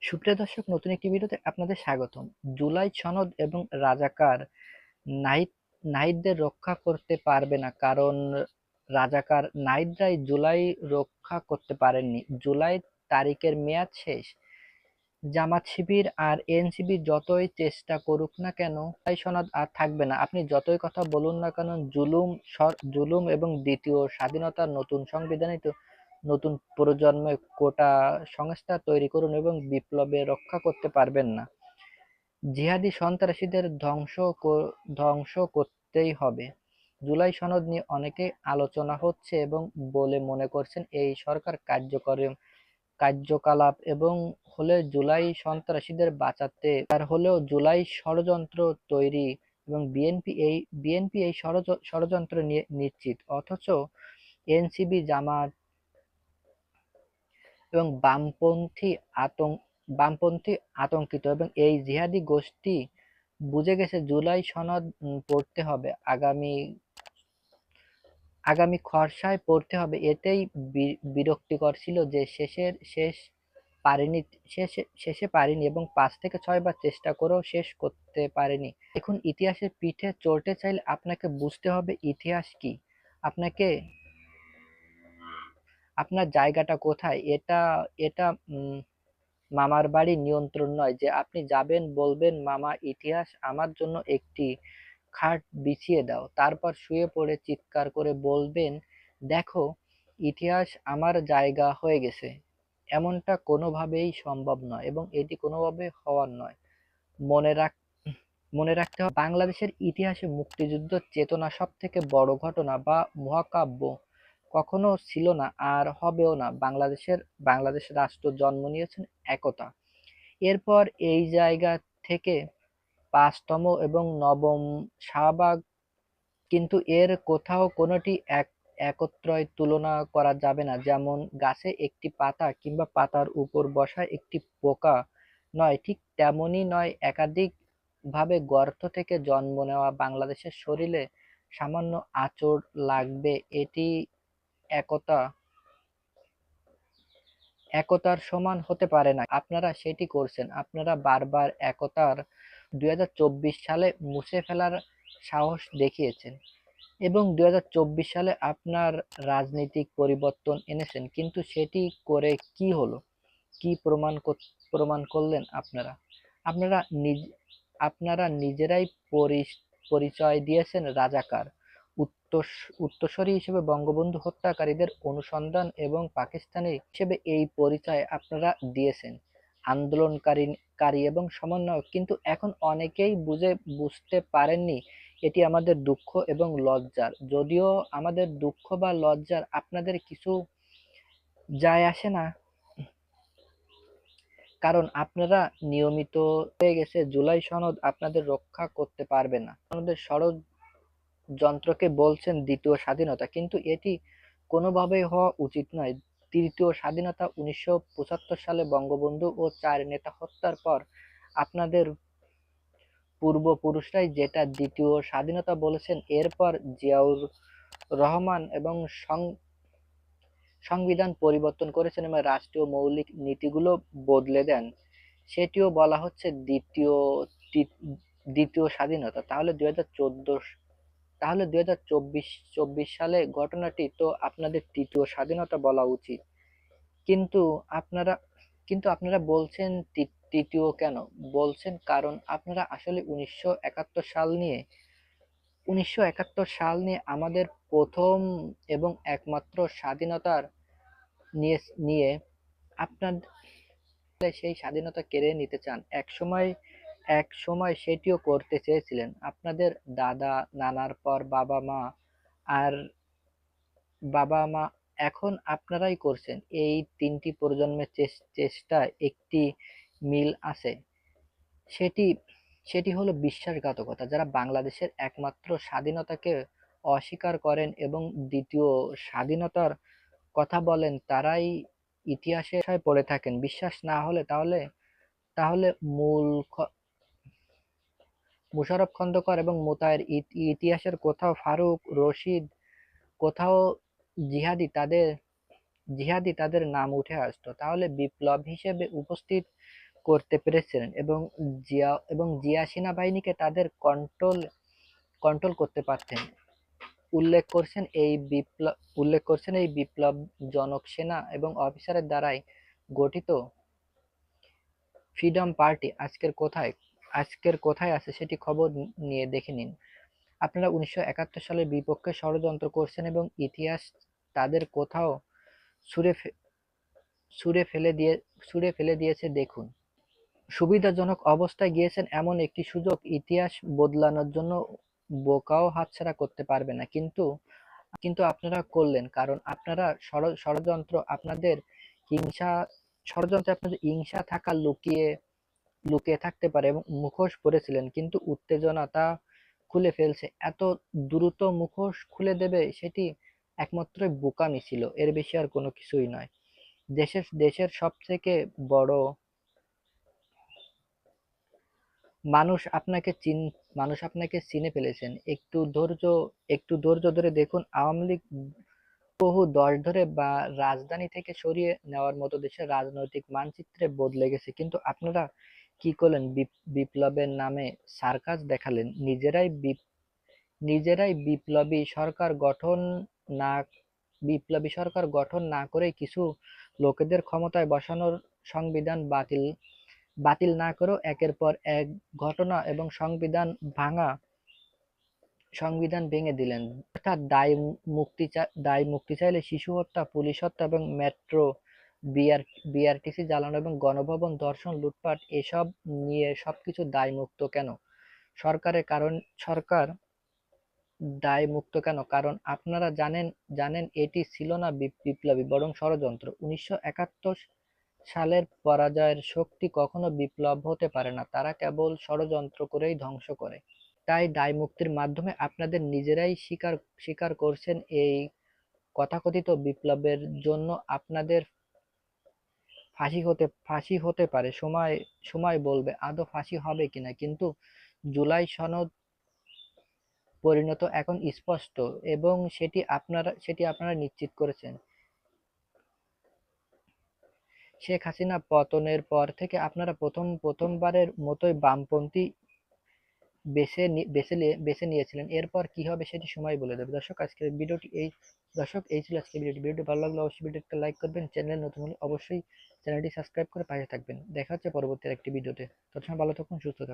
সুপ্রিয় দর্শক, নতুন একটি ভিডিওতে আপনাদের স্বাগতম। জুলাই সনদ এবং রাজাকার নাহিদ নাহিদদের রক্ষা করতে পারবে না, কারণ রাজাকার নাহিদরাই জুলাই রক্ষা করতে পারেননি। জুলাই তারিখের মেয়াদ শেষ। জামাত শিবির আর এনসিপি যতই চেষ্টা করুক না কেন, জুলাই সনদ আর থাকবে না। আপনি যতই কথা বলুন না কেন, জুলুম এবং দ্বিতীয় স্বাধীনতার নতুন সংবিধানে নতুন প্রজন্মের কোটা সংস্থা তৈরি করুন এবং বিপ্লবে রক্ষা করতে পারবেন না। জিহাদি সন্ত্রাসীদের ধ্বংস করতেই হবে। জুলাই সনদ নিয়ে অনেকেই আলোচনা হচ্ছে এবং বলে মনে করছেন এই সরকার কার্যকলাপ এবং হলে জুলাই সন্ত্রাসীদের বাঁচাতে আর হলেও জুলাই ষড়যন্ত্র তৈরি এবং বিএনপি এই ষড়যন্ত্র নিয়ে নিশ্চিত, অথচ এনসিপি, জামাত এবং বামপন্থী আতঙ্কিত এবং এই জিহাদি গোষ্ঠী বুঝে গেছে জুলাই সনদ পড়তে হবে, আগামী খসড়ায় পড়তে হবে। এতেই বিরক্তিকর ছিল যে শেষে পারিনি এবং ৫ থেকে ৬ বার চেষ্টা করেও শেষ করতে পারেনি। এখন ইতিহাসের পিঠে চড়তে চাইলে আপনাকে বুঝতে হবে ইতিহাস কি, আপনাকে আপনার জায়গাটা কোথায়। এটা এটা মামার বাড়ি নিয়ন্ত্রণ নয় যে আপনি যাবেন বলবেন, মামা ইতিহাস আমার জন্য একটি খাট বিছিয়ে দাও, তারপর শুয়ে পড়ে চিৎকার করে বলবেন, দেখো ইতিহাস আমার জায়গা হয়ে গেছে। এমনটা কোনোভাবেই সম্ভব নয় এবং এটি কোনোভাবে হওয়ার নয়। মনে রাখ মনে রাখতে হবে বাংলাদেশের ইতিহাসে মুক্তিযুদ্ধ চেতনা সব থেকে বড় ঘটনা বা মহাকাব্য কখনো ছিল না আর হবেও না। বাংলাদেশ রাষ্ট্র জন্ম নিয়েছেন একতা। এরপর এই জায়গা থেকে ৫তম এবং নবম শাহবাগ, কিন্তু এর কোথাও কোনোটি একত্রই তুলনা করা যাবে না। যেমন গাছে একটি পাতা কিংবা পাতার উপর বসা একটি পোকা নয়, ঠিক তেমনই নয় একাধিক ভাবে গর্ত থেকে জন্ম নেওয়া বাংলাদেশের শরীরে সামান্য আঁচড় লাগবে, এটি একতা একতার সমান হতে পারে না। আপনারা সেটি করছেন। আপনারা বারবার একতার ২০২৪ সালে মুছে ফেলার সাহস দেখিয়েছেন এবং ২০২৪ সালে আপনার রাজনীতিক পরিবর্তন এনেছেন, কিন্তু সেটি করে কি হলো? কি প্রমাণ করলেন আপনারা? আপনারা নিজ আপনারা নিজেরাই পরিচয় দিয়েছেন রাজাকার, উত্তরসূরি হিসেবে বঙ্গবন্ধু হত্যাকারীদের অনুসন্ধান এবং পাকিস্তানি হিসেবে এই পরিচয় আপনারা দিয়েছেন আন্দোলনকারী এবং সমন্বয়ক। কিন্তু এখন অনেকেই বুঝতে পারেননি এটি আমাদের দুঃখ এবং লজ্জার। যদিও আমাদের দুঃখ বা লজ্জার আপনাদের কিছু যায় আসে না, কারণ আপনারা নিয়মিত হয়ে গেছে জুলাই সনদ আপনাদের রক্ষা করতে পারবে না। সনদের ষড়যন্ত্রকে বলছেন দ্বিতীয় স্বাধীনতা, কিন্তু এটি কোনোভাবেই হওয়া উচিত নয়। তৃতীয় স্বাধীনতা ১৯৭৫ সালে বঙ্গবন্ধু ও ৪ নেতা হত্যার পর আপনাদের পূর্বপুরুষরাই যেটা দ্বিতীয় স্বাধীনতা বলেছেন, এরপর জিয়াউর রহমান এবং সংবিধান পরিবর্তন করেছেন এবং রাষ্ট্রীয় মৌলিক নীতিগুলো বদলে দেন, সেটিও বলা হচ্ছে দ্বিতীয় স্বাধীনতা। তাহলে ২০২৪ সালে ঘটনাটি তো আপনাদের তৃতীয় স্বাধীনতা বলা উচিত। কিন্তু আপনারা কিন্তু আপনারা বলছেন তৃতীয় কেন বলছেন, কারণ আপনারা আসলে ১৯৭১ সাল নিয়ে আমাদের প্রথম এবং একমাত্র স্বাধীনতার নিয়ে আপনাদের সেই স্বাধীনতা কেড়ে নিতে চান। এক সময় সেটিও করতে চেয়েছিলেন আপনাদের দাদা নানার পর আর বাবা মা, এখন আপনারাই করছেন। এই ৩টি প্রজন্মের চেষ্টা একটি মিল আছে, সেটি সেটি হলো বিশ্বাসঘাতকতা। যারা বাংলাদেশের একমাত্র স্বাধীনতাকে অস্বীকার করেন এবং দ্বিতীয় স্বাধীনতার কথা বলেন, তারাই ইতিহাসে পড়ে থাকেন। বিশ্বাস না হলে তাহলে মোশাররফ খন্দকার এবং মোতায়ের ইতিহাসের কোথাও ফারুক রশিদ, কোথাও জিহাদি তাদের নাম উঠে আসতো। তাহলে বিপ্লব হিসেবে উপস্থিত করতে পেরেছিলেন এবং জিয়া সেনাবাহিনীকে তাদের কন্ট্রোল করতে পারতেন। উল্লেখ করছেন এই বিপ্লবজনক সেনা এবং অফিসারের দ্বারাই গঠিত ফ্রিডম পার্টি আজকের কোথায় আছে সেটি খবর নিয়ে দেখে নিন। আপনারা 1971 সালের বিপক্ষে ষড়যন্ত্র করছেন এবং ইতিহাস তাদের কোথাও ছুঁড়ে ফেলে দিয়েছে দেখুন। সুবিধাজনক অবস্থায় গিয়েছেন এমন একটি সুযোগ ইতিহাস বদলানোর জন্য বোকাও হাতছাড়া করতে পারবে না, কিন্তু আপনারা করলেন, কারণ আপনারা ষড়যন্ত্রে আপনাদের হিংসা থাকা লুকিয়ে থাকতে পারে এবং মুখোশ পরেছিলেন, কিন্তু উত্তেজনা তা খুলে ফেলছে। এত দ্রুত মুখোশ খুলে দেবে সেটি একমাত্রই বোকামি ছিল, এর বেশি আর কোনো কিছুই নয়। দেশের সবথেকে বড় মানুষ আপনাকে চিনে ফেলেছেন। একটু ধৈর্য ধরে দেখুন। আওয়ামী লীগ বহু দশক ধরে বা রাজধানী থেকে সরিয়ে নেওয়ার মতো দেশের রাজনৈতিক মানচিত্রে বদলে গেছে, কিন্তু আপনারা কি করলেন? বিপ্লবের নামে সার্কাস দেখালেন। নিজেরাই না বিপ্লবী সরকার গঠন না করে কিছু লোকেদের ক্ষমতায় বসানোর সংবিধান বাতিল না করেও একের পর এক ঘটনা এবং সংবিধান ভেঙে দিলেন। অর্থাৎ দায় মুক্তি চাইলে শিশু হত্যা, পুলিশ হত্যা এবং মেট্রো, বিআরটিসি জ্বালানো এবং গণভবন ধর্ষণ, লুটপাট এসব নিয়ে সবকিছু দায়মুক্ত কেন? সরকার দায়মুক্ত কেন? কারণ আপনারা জানেন এটি ছিল না বিপ্লবী, বরং ষড়যন্ত্র। 1971 সালের পরাজয়ের শক্তি কখনো বিপ্লব হতে পারে না, তারা কেবল ষড়যন্ত্র করেই ধ্বংস করে। তাই দায়মুক্তির মাধ্যমে আপনাদের নিজেরাই স্বীকার করছেন এই তথাকথিত বিপ্লবের জন্য আপনাদের ফাঁসি হতে পারে। সময় বলবে আদৌ ফাঁসি হবে কিনা, কিন্তু জুলাই সনদ পরিণত এখন স্পষ্ট এবং সেটি আপনারা নিশ্চিত করেছেন। শেখ হাসিনা পতনের পর থেকে আপনারা প্রথমবারের মতোই বামপন্থী বেছে নিয়েছিলেন। এরপর কি হবে সেটি সময় বলে দেবে। দর্শক এই ছিল আজকের ভিডিওটি ভালো লাগলে অবশ্যই ভিডিওটি লাইক করবেন, চ্যানেল নতুন হলে অবশ্যই চ্যানেলটি সাবস্ক্রাইব করে পাশে থাকবেন। দেখা হচ্ছে পরবর্তী একটি ভিডিওতে। ততক্ষণ ভালো থাকুন, সুস্থ থাকুন।